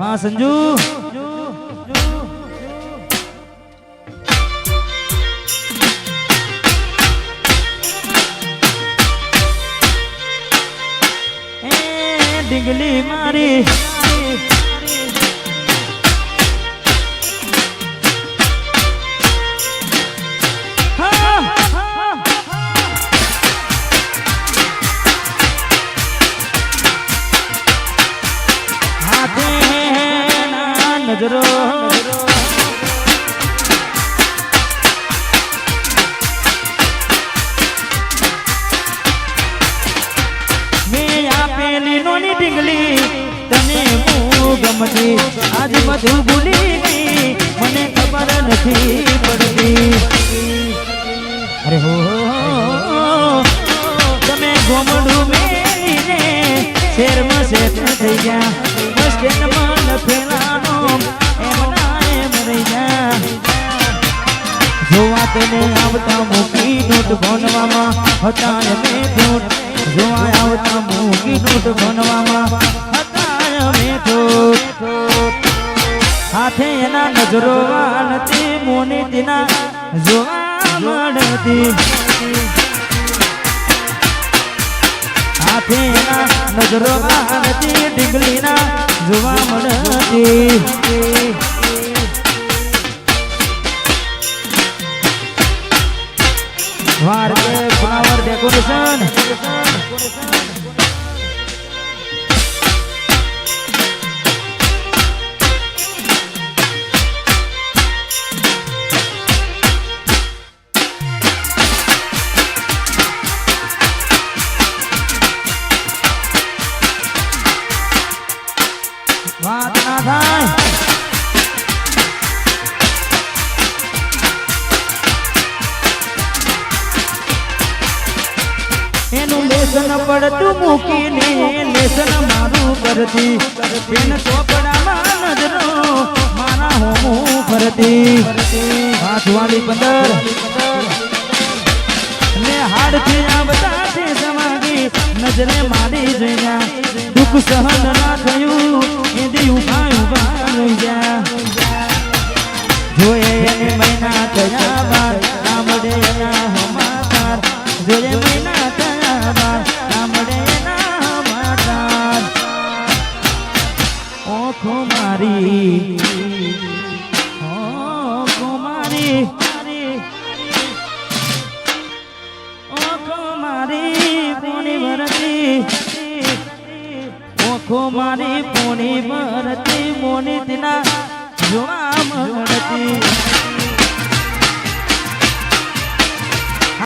हाँ संजू डिंगली मारी नजरो मैं पेली नोनी ढींगली तने गमती आज બધું ભૂલી ગઈ મને ખબર નથી પડતી અરે હો તમે ગોમડું મેરીને શેરમાં શેઠ થઈ ગયા બસ સ્ટેન્ડમાં લખેલાનો જોવા તેને આવતા મૂકી નોટ ભણવામાં હતા અમે ઠોઠ જોવા આવતા મૂકી નોટ ભણવામાં હતા અમે ઠોઠ હાથે એના નજરો વાળતી મોનીતીના જોવા મળતી હાથે એના નજરો વાળતી ઢીંગલીના જોવા મળતી वार के फ्लावर डेकोरेशन बात ना थाय लेसन पड़तू मूकीने लेसन मारू करती पेन ચોપડામાં નજરો મારા હોમું ફરતી હાથ વાળી બંદર ને હાડ થી આવતા છે સમાગી નજરે મારી જયા દુઃખ સહન ના થયું એ દી ઉભા ઉભા રહી ગયા જોયે એને મહિના થયા બાર સાંભળે એના હમાકાર જોયે મહિના मारी पोनी भरती मोनी तिना जोड़ा मरती